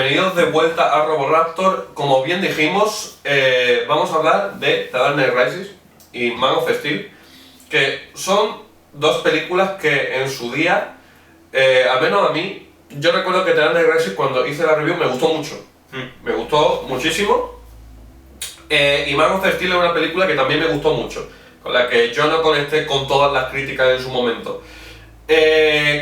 bienvenidos de vuelta a Roboraptor. Como bien dijimos, vamos a hablar de The Dark Knight Rises y Man of Steel, que son dos películas que en su día, al menos a mí, yo recuerdo que The Dark Knight Rises cuando hice la review me gustó mucho. Me gustó muchísimo. Y Man of Steel es una película que también me gustó mucho, con la que yo no conecté con todas las críticas en su momento.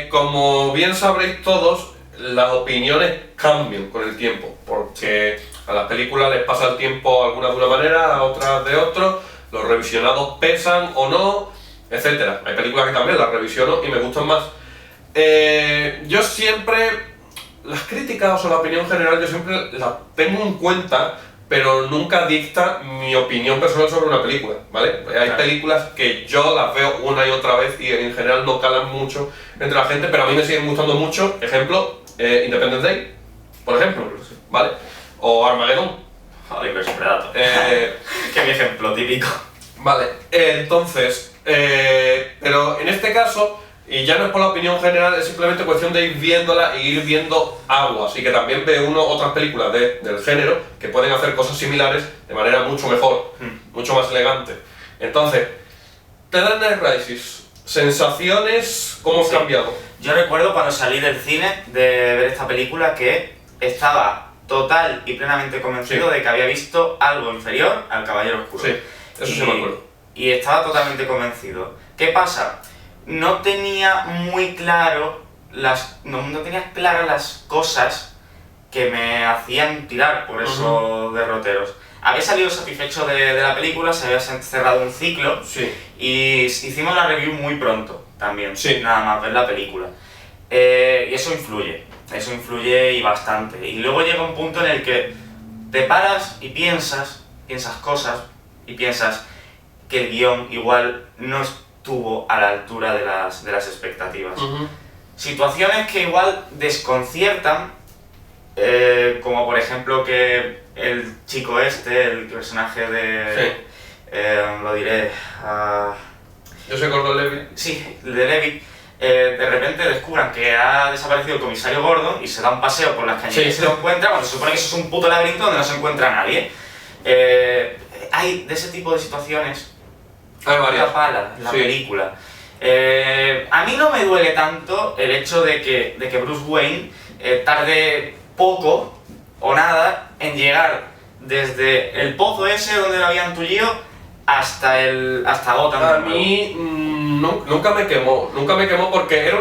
Como bien sabréis todos, las opiniones cambian con el tiempo, porque a las películas les pasa el tiempo algunas de una manera, a otras de otro, los revisionados pesan o no, etc. Hay películas que también las revisiono y me gustan más. Yo siempre, las críticas o la opinión general, yo siempre las tengo en cuenta, pero nunca dicta mi opinión personal sobre una película, ¿vale? Hay películas que yo las veo una y otra vez y en general no calan mucho entre la gente, pero a mí me siguen gustando mucho. Ejemplo, Independence Day, por ejemplo, ¿vale? O Armageddon. Joder, Predator. Que mi ejemplo típico. Vale, entonces, pero en este caso, y ya no es por la opinión general, es simplemente cuestión de ir viéndola e ir viendo aguas, y que también ve uno otras películas del género que pueden hacer cosas similares de manera mucho mejor, mucho más elegante. Entonces, The Dark Knight Rises, sensaciones, ¿cómo han cambiado? Yo recuerdo cuando salí del cine de ver esta película que estaba total y plenamente convencido de que había visto algo inferior al Caballero Oscuro. Sí, eso sí me acuerdo. Y estaba totalmente convencido. ¿Qué pasa? No tenía muy claro no tenía claras las cosas que me hacían tirar por esos derroteros. Había salido satisfecho de la película, se había cerrado un ciclo y hicimos la review muy pronto también, nada más ver la película. Y eso influye y bastante. Y luego llega un punto en el que te paras y piensas cosas y piensas que el guión igual no estuvo a la altura de las expectativas. Situaciones que igual desconciertan, como por ejemplo que el chico el personaje de... lo diré... Yo soy Gordon Levitt. Sí, de Levitt. De repente descubran que ha desaparecido el comisario Gordon y se da un paseo por las cañerías y se lo encuentra, cuando se supone que eso es un puto laberinto donde no se encuentra nadie. Hay de ese tipo de situaciones. Hay varias. En la película. A mí no me duele tanto el hecho de que Bruce Wayne tarde poco o nada en llegar desde el pozo ese donde lo habían tullido hasta Gotham. A mí nunca me quemó porque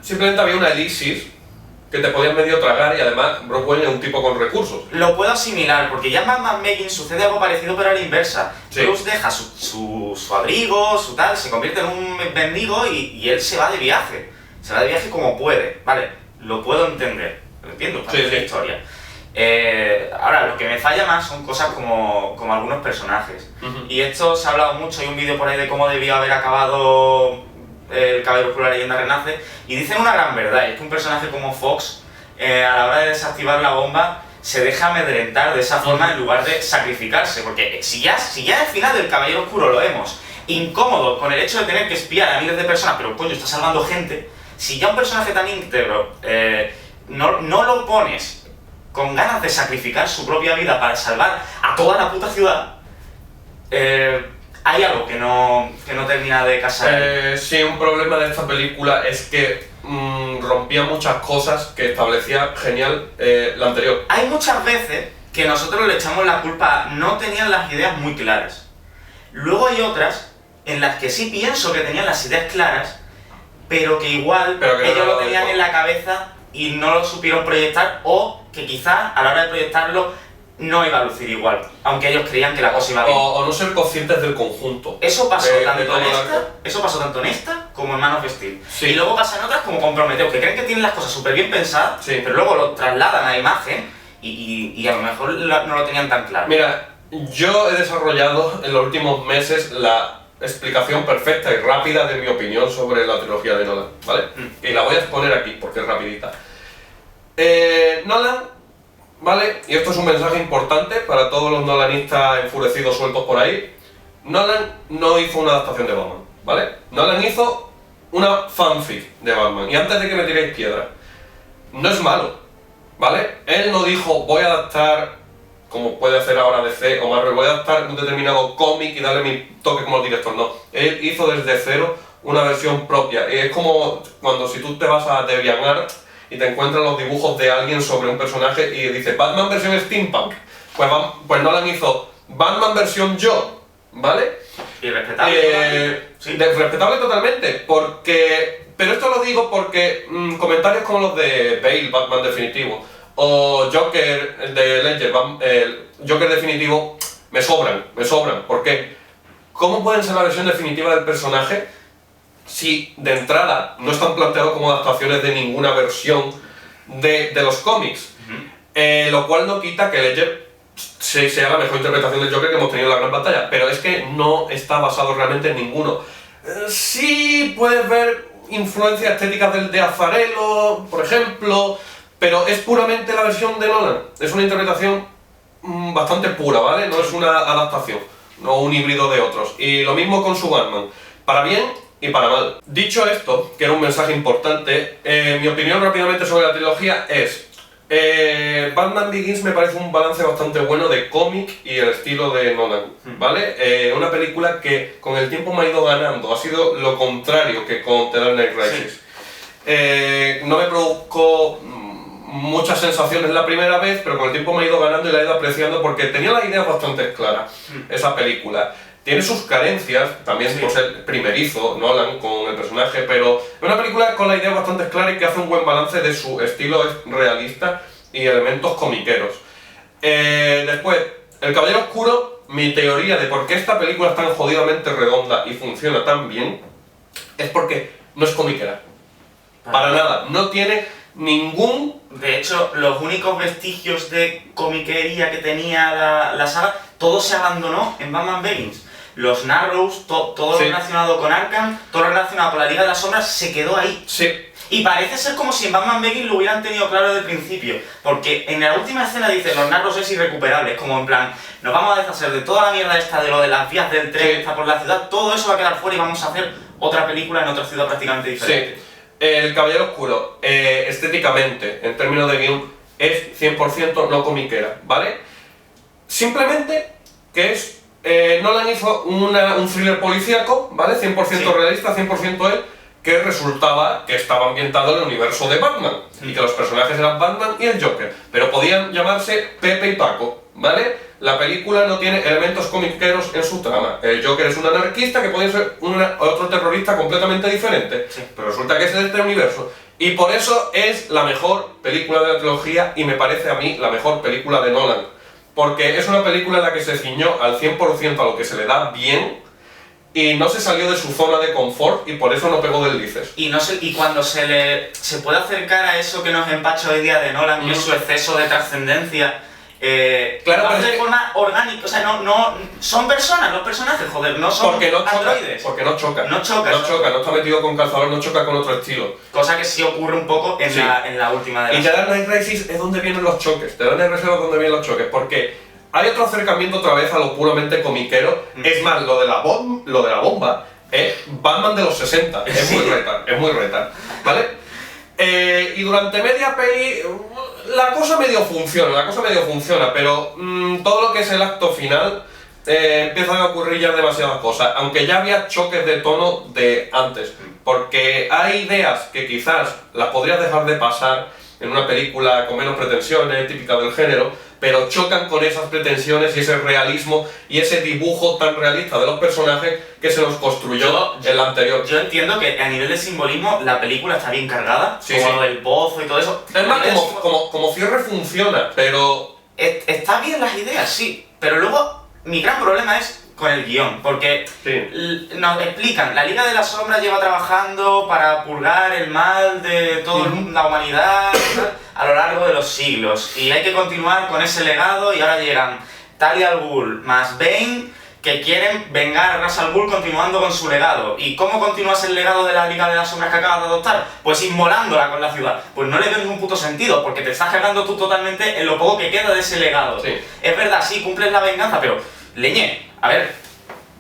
simplemente había una elixir que te podías medio tragar y además Bruce Wayne es un tipo con recursos. Lo puedo asimilar, porque ya en Batman Begins sucede algo parecido pero a la inversa. Bruce deja su abrigo, su tal, se convierte en un mendigo y él se va de viaje. Se va de viaje como puede, ¿vale? Lo puedo entender, lo entiendo, para la historia. Ahora, lo que me falla más son cosas como algunos personajes. Y esto se ha hablado mucho, hay un vídeo por ahí de cómo debió haber acabado el Caballero Oscuro, la leyenda renace, y dicen una gran verdad, es que un personaje como Fox, a la hora de desactivar la bomba, se deja amedrentar de esa forma en lugar de sacrificarse, porque si ya al final del Caballero Oscuro lo vemos incómodo con el hecho de tener que espiar a miles de personas, pero coño, está salvando gente, si ya un personaje tan íntegro no lo pones con ganas de sacrificar su propia vida para salvar a toda la puta ciudad, hay algo que no termina de casar. Sí, un problema de esta película es que rompía muchas cosas que establecía genial la anterior. Hay muchas veces que nosotros le echamos la culpa, no tenían las ideas muy claras. Luego hay otras en las que sí pienso que tenían las ideas claras, pero que igual ellos lo tenían en la cabeza y no lo supieron proyectar, o que quizás a la hora de proyectarlo no iba a lucir igual, aunque ellos creían que la cosa iba bien. O no ser conscientes del conjunto. Eso pasó tanto en esta como en Man of Steel. Y luego pasa en otras como con Prometheus, que creen que tienen las cosas súper bien pensadas, pero luego lo trasladan a la imagen y a lo mejor no lo tenían tan claro. Mira, yo he desarrollado en los últimos meses la explicación perfecta y rápida de mi opinión sobre la trilogía de Nolan, ¿vale? Y la voy a exponer aquí porque es rapidita. Nolan, ¿vale? Y esto es un mensaje importante para todos los nolanistas enfurecidos sueltos por ahí. Nolan no hizo una adaptación de Batman, ¿vale? Nolan hizo una fanfic de Batman. Y antes de que me tiréis piedra, no es malo. ¿vale? Él no dijo, voy a adaptar, como puede hacer ahora DC o Marvel, voy a adaptar un determinado cómic y darle mi toque como director, no. Él hizo desde cero una versión propia. Es como cuando si tú te vas a DeviantArt y te encuentras los dibujos de alguien sobre un personaje y dices Batman versión steampunk, pues Nolan hizo Batman versión yo, ¿vale? Y respetable. Sí. Respetable totalmente, pero esto lo digo porque comentarios como los de Bale, Batman definitivo, o Joker de Ledger, Joker definitivo, me sobran. ¿Por qué? ¿Cómo pueden ser la versión definitiva del personaje si de entrada no están planteados como adaptaciones de ninguna versión de los cómics? Lo cual no quita que Ledger sea la mejor interpretación del Joker que hemos tenido en la gran pantalla, pero es que no está basado realmente en ninguno. Sí puedes ver influencias estéticas del de Azzarello, por ejemplo, pero es puramente la versión de Nolan. Es una interpretación bastante pura, ¿vale? No es una adaptación, no un híbrido de otros. Y lo mismo con su Batman, para bien y para mal. Dicho esto, que era un mensaje importante, mi opinión rápidamente sobre la trilogía es Batman Begins me parece un balance bastante bueno de cómic y el estilo de Nolan, ¿vale? Una película que con el tiempo me ha ido ganando, ha sido lo contrario que con The Dark Knight Rises. No me produjo muchas sensaciones la primera vez, pero con el tiempo me ha ido ganando y la he ido apreciando porque tenía las ideas bastante claras, esa película. Tiene sus carencias, también por ser primerizo, Nolan, con el personaje, pero es una película con la idea bastante clara y que hace un buen balance de su estilo realista y elementos comiqueros. Después, El Caballero Oscuro, mi teoría de por qué esta película es tan jodidamente redonda y funciona tan bien, es porque no es comiquera. Para nada, no tiene ningún... De hecho, los únicos vestigios de comiquería que tenía la saga, todo se abandonó en Batman Begins. Los Narrows, todo lo relacionado con Arkham, todo lo relacionado con la Liga de las Sombras, se quedó ahí. Sí. Y parece ser como si en Batman Begins lo hubieran tenido claro desde el principio. Porque en la última escena dice, los Narrows es irrecuperable. Es como en plan, nos vamos a deshacer de toda la mierda esta, de lo de las vías del tren que está por la ciudad, todo eso va a quedar fuera y vamos a hacer otra película en otra ciudad prácticamente diferente. Sí. El Caballero Oscuro, estéticamente, en términos de guión, es 100% no comiquera, ¿vale? Simplemente que es... Nolan hizo un thriller policíaco, ¿vale? 100% realista, 100% él, que resultaba que estaba ambientado en el universo de Batman y que los personajes eran Batman y el Joker, pero podían llamarse Pepe y Paco, ¿vale? La película no tiene elementos comiqueros en su trama. El Joker es un anarquista que puede ser otro terrorista completamente diferente, pero resulta que es de este universo. Y por eso es la mejor película de la trilogía y me parece a mí la mejor película de Nolan. Porque es una película en la que se ciñó al 100% a lo que se le da bien y no se salió de su zona de confort y por eso no pegó deslices. Y cuando se puede acercar a eso que nos empacha hoy día de Nolan, que es su exceso de trascendencia, claro, lo hace de forma orgánica, o sea, no son personas, los personajes, joder, no son androides. Porque no choca. No choca, no está metido con calzador, no choca con otro estilo. Cosa que sí ocurre un poco en la última de las... Y The Dark Knight Rises es donde vienen los choques. The Dark Knight Rises es donde vienen los choques, porque hay otro acercamiento otra vez a lo puramente comiquero. Es más, lo de la bomba es Batman de los 60. Es muy reta, ¿vale? Y durante media peli la cosa medio funciona, pero todo lo que es el acto final empiezan a ocurrir ya demasiadas cosas, aunque ya había choques de tono de antes, porque hay ideas que quizás las podrías dejar de pasar en una película con menos pretensiones, típica del género, pero chocan con esas pretensiones y ese realismo y ese dibujo tan realista de los personajes que se nos construyó en la anterior. Yo entiendo que a nivel de simbolismo la película está bien cargada, como lo del pozo y todo eso. Es más, como cierre funciona, pero... Está bien las ideas, sí, pero luego mi gran problema es con el guión, porque nos explican, la Liga de las Sombras lleva trabajando para purgar el mal de toda la humanidad a lo largo de los siglos, y hay que continuar con ese legado, y ahora llegan Talia al Ghul más Bane, que quieren vengar a Ra's al Ghul continuando con su legado. ¿Y cómo continúas el legado de la Liga de las Sombras que acabas de adoptar? Pues inmolándola con la ciudad. Pues no le veo ningún puto sentido, porque te estás cagando tú totalmente en lo poco que queda de ese legado. Sí. Es verdad, sí, cumples la venganza, pero... leñe, a ver,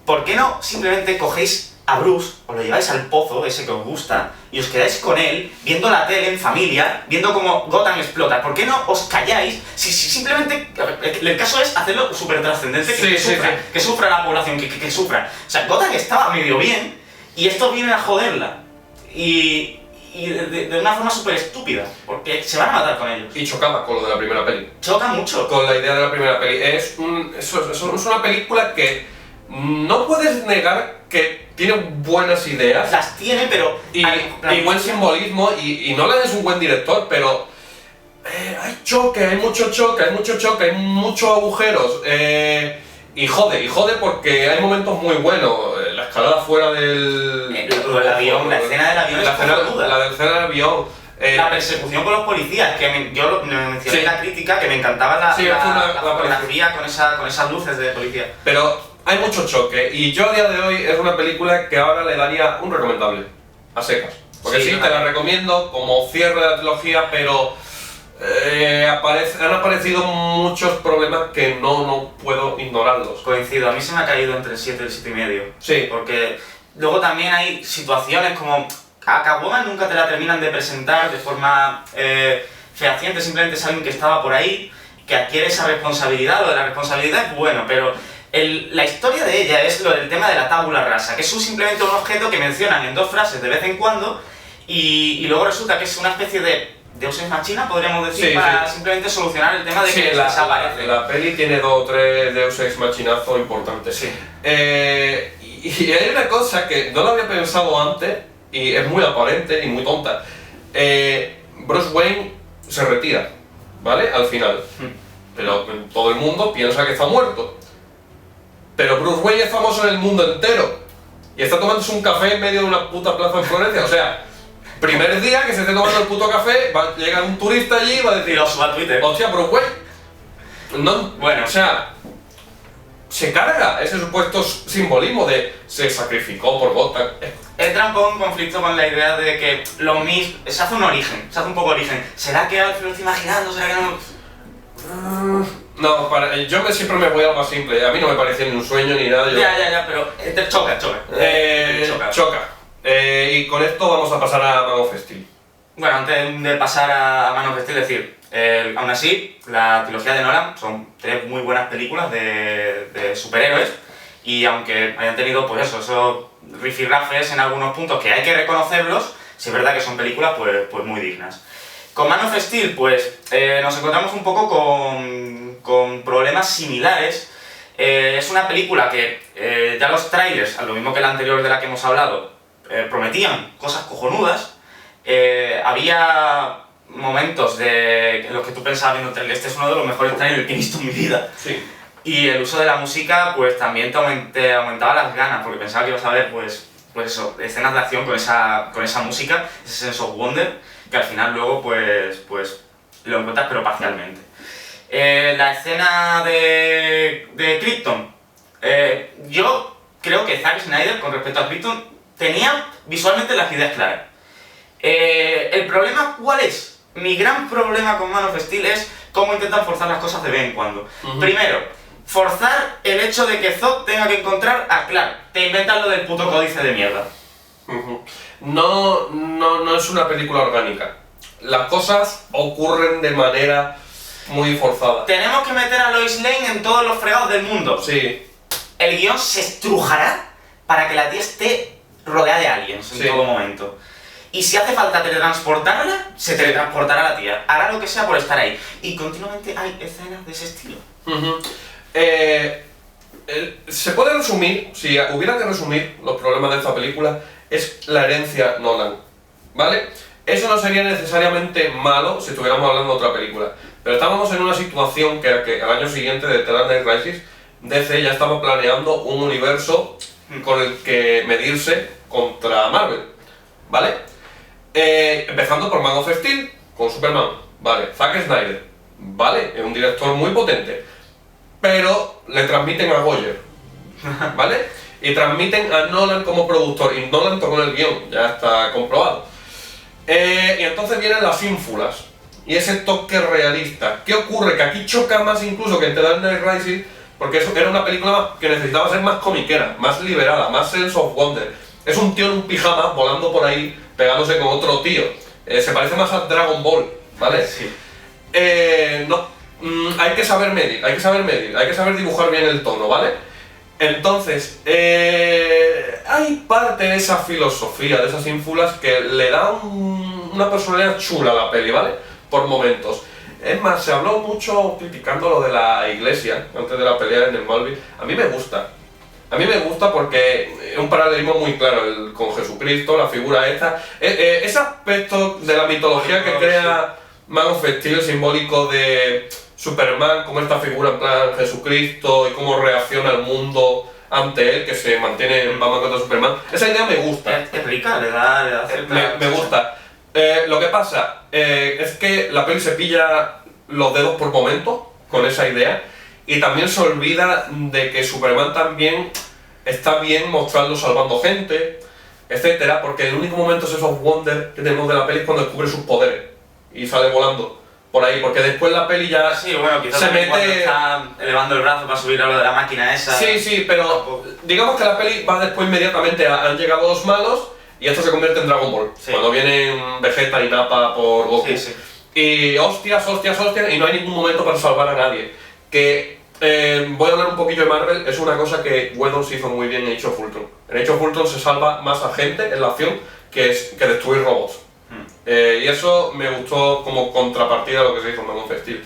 ¿por qué no simplemente cogéis a Bruce, os lo lleváis al pozo, ese que os gusta, y os quedáis con él, viendo la tele en familia, viendo cómo Gotham explota. ¿Por qué no os calláis? Si simplemente... El caso es hacerlo súper trascendente, que sufra la población, que sufra. O sea, Gotham estaba medio bien, y esto viene a joderla. Y de una forma súper estúpida, porque se van a matar con ellos. Y chocaba con lo de la primera peli. Choca mucho. Con la idea de la primera peli. Es una película que no puedes negar que tiene buenas ideas. Las tiene, pero... Y buen simbolismo, y Nolan es un buen director, pero... hay mucho choque, hay muchos agujeros. Y jode porque hay momentos muy buenos. La escalada fuera del... el avión, la escena del avión es cojonuda. La escena del avión. La persecución con los policías, que yo lo mencioné en la crítica, que me encantaba la fotografía con esas luces de policía. Pero hay mucho choque, y yo a día de hoy es una película que ahora le daría un recomendable, a secas. Porque sí, te la recomiendo como cierre de la trilogía, pero... han aparecido muchos problemas que no puedo ignorarlos. Coincido, a mí se me ha caído entre el 7 y el 7,5. Sí. Porque luego también hay situaciones como... A Catwoman nunca te la terminan de presentar de forma fehaciente, simplemente es alguien que estaba por ahí, que adquiere esa responsabilidad. Lo de la responsabilidad es bueno, pero la historia de ella es lo del tema de la tabula rasa, que es simplemente un objeto que mencionan en 2 frases de vez en cuando, y luego resulta que es una especie de Deus Ex Machina, podríamos decir, para simplemente solucionar el tema de que desaparece. La peli tiene 2 o 3 Deus Ex Machinazos importantes. Sí. Y hay una cosa que no lo había pensado antes, y es muy aparente y muy tonta. Bruce Wayne se retira, ¿vale? Al final. Pero todo el mundo piensa que está muerto. Pero Bruce Wayne es famoso en el mundo entero. Y está tomándose un café en medio de una puta plaza en Florencia. O sea... Primer día que se esté tomando el puto café, llega un turista allí y va a decir... Y lo suba a Twitter. Hostia, pero bueno, o sea... Se carga ese supuesto simbolismo de... Se sacrificó por Gotham. Entra un poco en conflicto con la idea de que lo mismo... Se hace un origen, se hace un poco origen. ¿Será que Alfred lo está imaginando? ¿Será que no...? No, yo siempre me voy a lo más simple. A mí no me parecía ni un sueño ni nada. Ya, pero... Choca. Choca. Y con esto vamos a pasar a Man of Steel. Bueno, antes de pasar a Man of Steel, decir, aún así, la trilogía de Nolan son 3 muy buenas películas de superhéroes, y aunque hayan tenido, pues eso, esos rifirrafes en algunos puntos que hay que reconocerlos, sí es verdad que son películas pues muy dignas. Con Man of Steel, pues nos encontramos un poco con problemas similares. Es una película que ya los trailers, a lo mismo que la anterior de la que hemos hablado, prometían cosas cojonudas. Había momentos en los que tú pensabas viendo el trailer, este es uno de los mejores trailers que he visto en mi vida. Sí. Y el uso de la música pues también te aumentaba las ganas, porque pensaba que ibas a ver pues eso, escenas de acción con esa música, ese sense of wonder, que al final luego pues lo encuentras pero parcialmente. La escena de Krypton, yo creo que Zack Snyder con respecto a Krypton tenía visualmente las ideas claras. ¿El problema cuál es? Mi gran problema con Man of Steel es cómo intentan forzar las cosas de vez en cuando. Primero, forzar el hecho de que Zod tenga que encontrar a Clark. Te inventan lo del puto códice de mierda. No es una película orgánica. Las cosas ocurren de manera muy forzada. Tenemos que meter a Lois Lane en todos los fregados del mundo. Sí. El guión se estrujará para que la tía esté rodeada de aliens en todo momento. Y si hace falta teletransportarla, se teletransportará la tía. Hará lo que sea por estar ahí. Y continuamente hay escenas de ese estilo. Se puede resumir, si hubiera que resumir los problemas de esta película, es la herencia Nolan, ¿vale? Eso no sería necesariamente malo si estuviéramos hablando de otra película. Pero estábamos en una situación que era que al año siguiente de The Dark Knight Rises, DC ya estaba planeando un universo con el que medirse contra Marvel, ¿vale? Empezando por Man of Steel, con Superman, ¿vale? Zack Snyder, ¿vale? Es un director muy potente, pero le transmiten a Goyer, ¿vale? Y transmiten a Nolan como productor, y Nolan tocó el guión, ya está comprobado. Y entonces vienen las ínfulas, y ese toque realista. ¿Qué ocurre? Que aquí choca más incluso que en The Dark Knight Rises, porque eso era una película que necesitaba ser más comiquera, más liberada, más sense of wonder. Es un tío en un pijama volando por ahí pegándose con otro tío. Se parece más a Dragon Ball, ¿vale? Sí. No, hay que saber medir, hay que saber dibujar bien el tono, ¿vale? Entonces, hay parte de esa filosofía, de esas ínfulas que le da una personalidad chula a la peli, ¿vale? Por momentos. Es más, se habló mucho criticando lo de la iglesia antes de la pelea en el Malvin. A mí me gusta. A mí me gusta porque es un paralelismo muy claro con Jesucristo, la figura esta. Ese aspecto de la mitología que crea Man of Steel, simbólico de Superman, como esta figura en plan Jesucristo y cómo reacciona el mundo ante él, que se mantiene en Batman contra Superman. Esa idea me gusta. Es rica, le da cierta... Me gusta. Lo que pasa es que la peli se pilla los dedos por momentos con esa idea y también se olvida de que Superman también está bien mostrarlo salvando gente, etcétera, porque el único momento es esos wonder que tenemos de la peli es cuando descubre sus poderes y sale volando por ahí, porque después la peli ya sí, bueno, quizás se mete... cuando está elevando el brazo para subir a lo de la máquina esa... Sí, pero digamos que la peli va después inmediatamente han llegado los malos y esto se convierte en Dragon Ball, cuando vienen Vegeta y Nappa por Goku. Y hostias, y no hay ningún momento para salvar a nadie. Que voy a hablar un poquillo de Marvel, es una cosa que Whedon se hizo muy bien en Age of Ultron. En Age of Ultron se salva más a gente en la acción que destruir robots. Y eso me gustó como contrapartida a lo que se hizo en Man of Steel.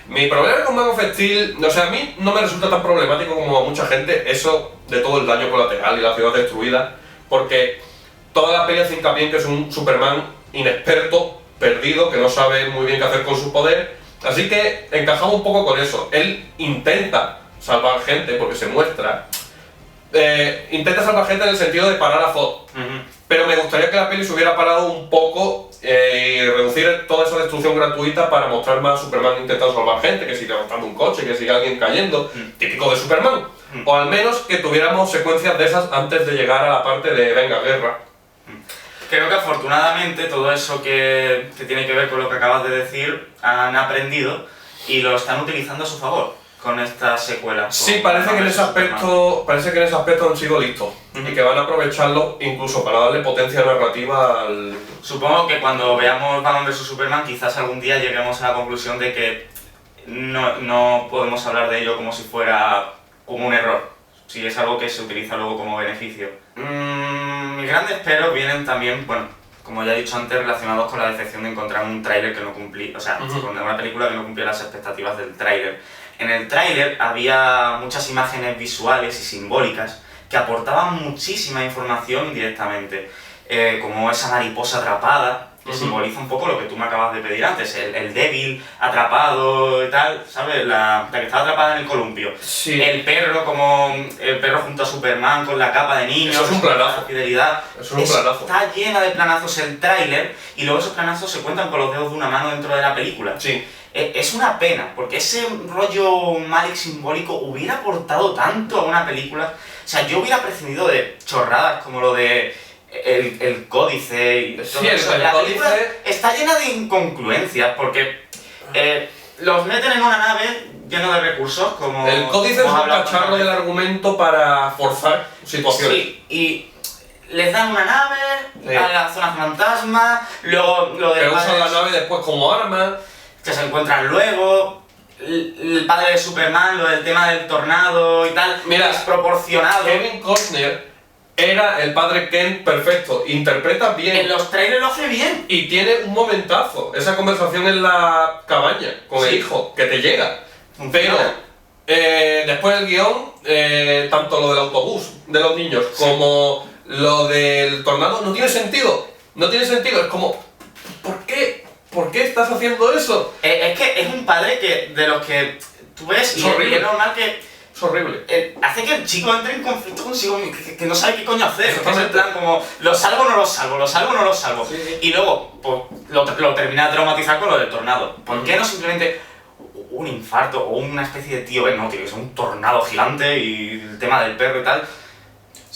Mi problema con Man of Steel, o sea, a mí no me resulta tan problemático como a mucha gente eso de todo el daño colateral y la ciudad destruida, porque toda la peli hace hincapié en que es un Superman inexperto, perdido, que no sabe muy bien qué hacer con su poder, así que encajamos un poco con eso. Él intenta salvar gente porque se muestra, intenta salvar gente en el sentido de parar a Zod, pero me gustaría que la peli se hubiera parado un poco y reducir toda esa destrucción gratuita para mostrar más a Superman intentando salvar gente, que siga levantando un coche, que siga alguien cayendo, típico de Superman, o al menos que tuviéramos secuencias de esas antes de llegar a la parte de venga, guerra. Creo que afortunadamente todo eso que tiene que ver con lo que acabas de decir han aprendido y lo están utilizando a su favor con esta secuela. Sí, parece que en ese aspecto han sido listos y que van a aprovecharlo incluso para darle potencia narrativa al... Supongo que cuando veamos Batman vs Superman quizás algún día lleguemos a la conclusión de que no podemos hablar de ello como si fuera como un error, si es algo que se utiliza luego como beneficio. Mis grandes peros vienen también, bueno, como ya he dicho antes, relacionados con la decepción de encontrar un tráiler que no cumplía, o sea, con una película que no cumplía las expectativas del tráiler. En el tráiler había muchas imágenes visuales y simbólicas que aportaban muchísima información indirectamente, como esa mariposa atrapada, que simboliza un poco lo que tú me acabas de pedir antes, el débil atrapado y tal, ¿sabes? La que estaba atrapada en el columpio. Sí. El perro como el perro junto a Superman con la capa de niño. Eso es un planazo. Fidelidad. Eso es un planazo. Está llena de planazos el tráiler y luego esos planazos se cuentan con los dedos de una mano dentro de la película. Sí. Es una pena, porque ese rollo Malik simbólico hubiera aportado tanto a una película. O sea, yo hubiera prescindido de chorradas como lo de el códice y todo eso. La película está llena de incongruencias porque los meten en una nave llena de recursos como... El códice es un cacharro del argumento para forzar situaciones. Sí, y les dan una nave a la zona fantasma, luego lo de... Que usan la nave después como arma. Que se encuentran luego... El padre de Superman, lo del tema del tornado y tal, mira, desproporcionado. Kevin Costner era el padre Kent perfecto, interpreta bien. En los trailers lo hace bien. Y tiene un momentazo, esa conversación en la cabaña con el hijo, que te llega. Pero después el guión, tanto lo del autobús de los niños como lo del tornado, no tiene sentido. No tiene sentido, es como, ¿por qué? ¿Por qué estás haciendo eso? Es que es un padre que de los que tú ves y es normal que... Es horrible. Hace que el chico entre en conflicto consigo mismo, que no sabe qué coño hacer. Es en plan como, ¿lo salvo o no lo salvo? ¿Lo salvo o no lo salvo? Sí. Y luego pues, lo termina de traumatizar con lo del tornado. ¿Por qué no simplemente un infarto o una especie de tío? No, tío, es un tornado gigante y el tema del perro y tal.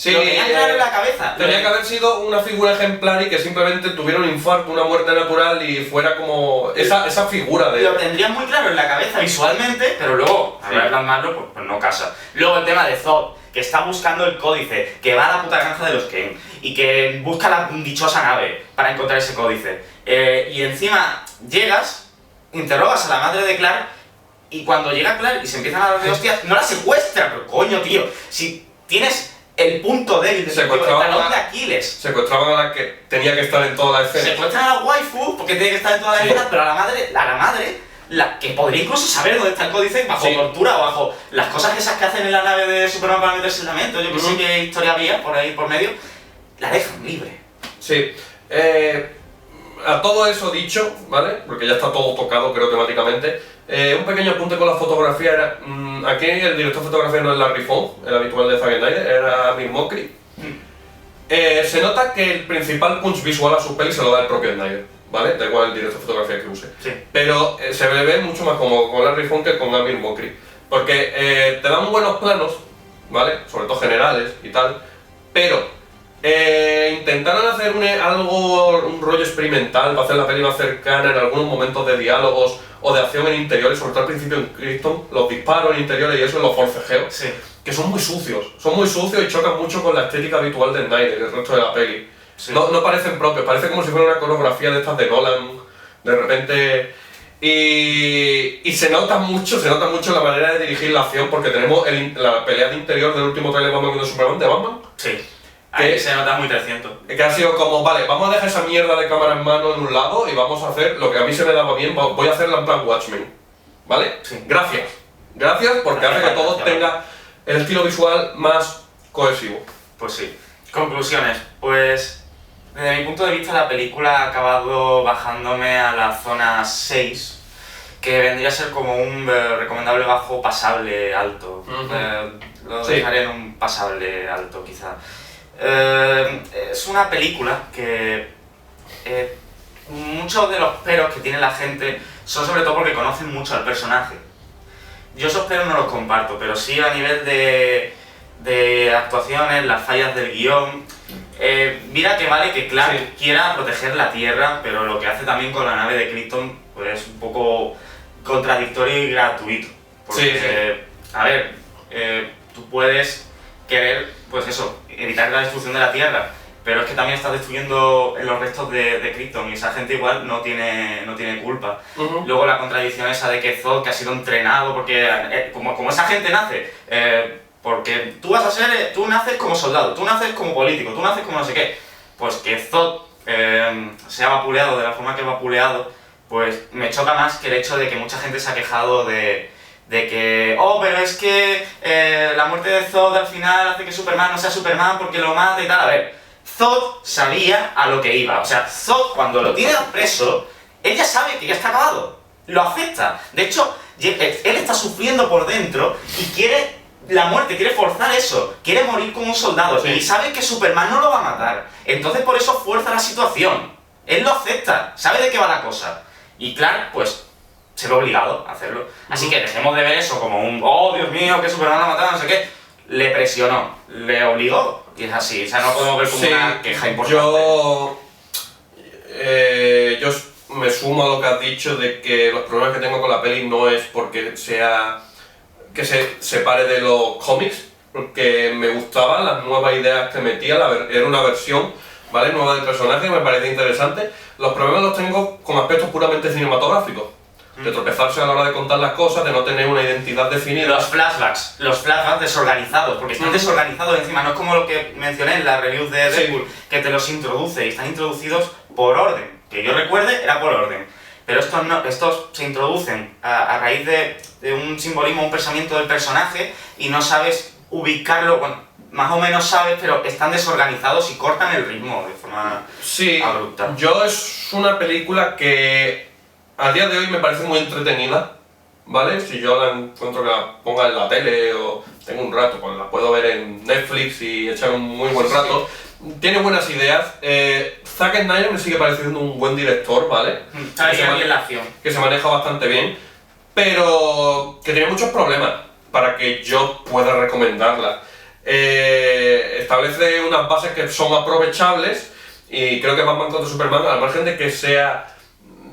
Sí, lo tenían claro en la cabeza. Tenía que haber sido una figura ejemplar y que simplemente tuviera un infarto, una muerte natural y fuera como esa figura de... Lo tendrían muy claro en la cabeza visualmente, pero luego, a ver, plasmarlo, pues no casa. Luego el tema de Zod, que está buscando el códice, que va a la puta granja de los Kane y que busca la dichosa nave para encontrar ese códice. Y encima llegas, interrogas a la madre de Clark y cuando llega Clark y se empiezan a dar de hostias, no la secuestra, pero coño, tío, si tienes el punto débil de el talón de Aquiles. Secuestraban a la que tenía que estar en toda la escena. Secuestran a la waifu porque tiene que estar en toda la escena, pero a la madre, la que podría incluso saber dónde está el códice bajo tortura o bajo las cosas esas que hacen en la nave de Superman para meterse en la mente, yo que sé qué historia había por ahí por medio, la dejan libre. Sí. A todo eso dicho, ¿vale? Porque ya está todo tocado, creo, temáticamente. Un pequeño apunte con la fotografía era... aquí el director de fotografía no es Larry Fong, el habitual de Zack Snyder, era Bill Mockery. Se nota que el principal punch visual a su peli se lo da el propio Snyder, ¿vale? Da igual el director de fotografía que use. Sí. Pero se ve mucho más como con Larry Fong que con Bill Mockery. Porque te dan buenos planos, ¿vale? Sobre todo generales y tal, pero... intentaron hacer un rollo experimental para hacer la peli más cercana en algunos momentos de diálogos o de acción en interiores, sobre todo al principio en Krypton, los disparos en interiores y eso, los forcejeos, que son muy sucios y chocan mucho con la estética habitual de Snyder, el resto de la peli. No parecen propios, parece como si fuera una coreografía de estas de Nolan, de repente... Y se nota mucho la manera de dirigir la acción, porque tenemos la pelea de interior del último trailer de Batman contra Superman de Batman. Sí. Ahí se nota muy 300. Que ha sido como, vale, vamos a dejar esa mierda de cámara en mano en un lado y vamos a hacer lo que a mí se me daba bien, voy a hacerla en plan Watchmen, ¿vale? Sí. Gracias porque hace que todo tenga el estilo visual más cohesivo. Pues sí. Conclusiones. Pues, desde mi punto de vista la película ha acabado bajándome a la zona 6, que vendría a ser como un recomendable bajo pasable alto. Lo dejaré en un pasable alto quizá. Es una película que muchos de los peros que tiene la gente son sobre todo porque conocen mucho al personaje. Yo esos peros no los comparto, pero sí a nivel de actuaciones, las fallas del guión. Mira que vale que Clark quiera proteger la Tierra, pero lo que hace también con la nave de Krypton pues, es un poco contradictorio y gratuito. Porque, a ver, tú puedes querer, pues eso, evitar la destrucción de la Tierra, pero es que también estás destruyendo los restos de Krypton y esa gente igual no tiene culpa. Luego la contradicción esa de que Zod, que ha sido entrenado, porque como esa gente nace, porque tú naces como soldado, tú naces como político, tú naces como no sé qué, pues que Zod sea vapuleado de la forma que es vapuleado, pues me choca más que el hecho de que mucha gente se ha quejado de que, pero es que la muerte de Zod al final hace que Superman no sea Superman porque lo mata y tal. A ver, Zod sabía a lo que iba. O sea, Zod cuando lo tiene preso, él ya sabe que ya está acabado. Lo acepta. De hecho, él está sufriendo por dentro y quiere la muerte, quiere forzar eso. Quiere morir como un soldado. Y sabe que Superman no lo va a matar. Entonces por eso fuerza la situación. Él lo acepta. Sabe de qué va la cosa. Y Clark, pues... se ve obligado a hacerlo. Así que dejemos de ver eso como un oh Dios mío, que Superman lo ha matado, no sé qué. Le presionó, le obligó, y es así. O sea, no podemos ver como una queja importante. Yo me sumo a lo que has dicho de que los problemas que tengo con la peli no es porque que se separe de los cómics, porque me gustaban las nuevas ideas que metía, era una versión, ¿vale? Nueva del personaje, me parece interesante. Los problemas los tengo con aspectos puramente cinematográficos. De tropezarse a la hora de contar las cosas, de no tener una identidad definida. Los flashbacks desorganizados, porque están desorganizados encima, no es como lo que mencioné en la review de Deadpool, que te los introduce y están introducidos por orden. Que yo recuerde, era por orden. Pero estos no, estos se introducen a raíz de un simbolismo, un pensamiento del personaje y no sabes ubicarlo, bueno, más o menos sabes, pero están desorganizados y cortan el ritmo de forma abrupta. Yo es una película que a día de hoy me parece muy entretenida, ¿vale? Si yo la encuentro que la ponga en la tele o tengo un rato, pues la puedo ver en Netflix y echar un muy buen rato. Tiene buenas ideas. Zack Snyder me sigue pareciendo un buen director, ¿vale? Que se maneja bastante bien, pero que tiene muchos problemas para que yo pueda recomendarla. establece unas bases que son aprovechables y creo que Batman contra Superman, al margen de que sea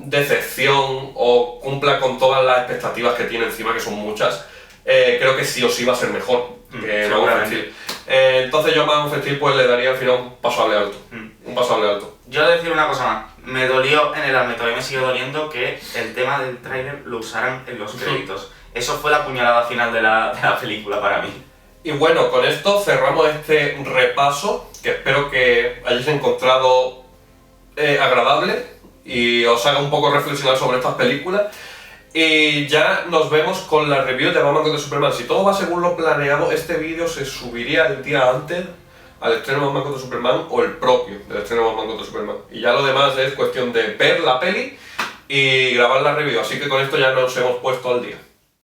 decepción o cumpla con todas las expectativas que tiene encima, que son muchas, creo que sí o sí va a ser mejor que Man of Steel. Entonces yo a Man of Steel pues le daría al final un pasable alto. Un pasable alto. Yo voy a decir una cosa más. Me dolió en el alma, todavía me sigue doliendo que el tema del tráiler lo usaran en los créditos. Eso fue la puñalada final de la película para mí. Y bueno, con esto cerramos este repaso, que espero que hayáis encontrado agradable y os haga un poco reflexionar sobre estas películas. Y ya nos vemos con la review de Batman contra Superman. Si todo va según lo planeado, este vídeo se subiría el día antes al estreno de Batman contra Superman o el propio del estreno de Batman contra Superman. Y ya lo demás es cuestión de ver la peli y grabar la review. Así que con esto ya nos hemos puesto al día.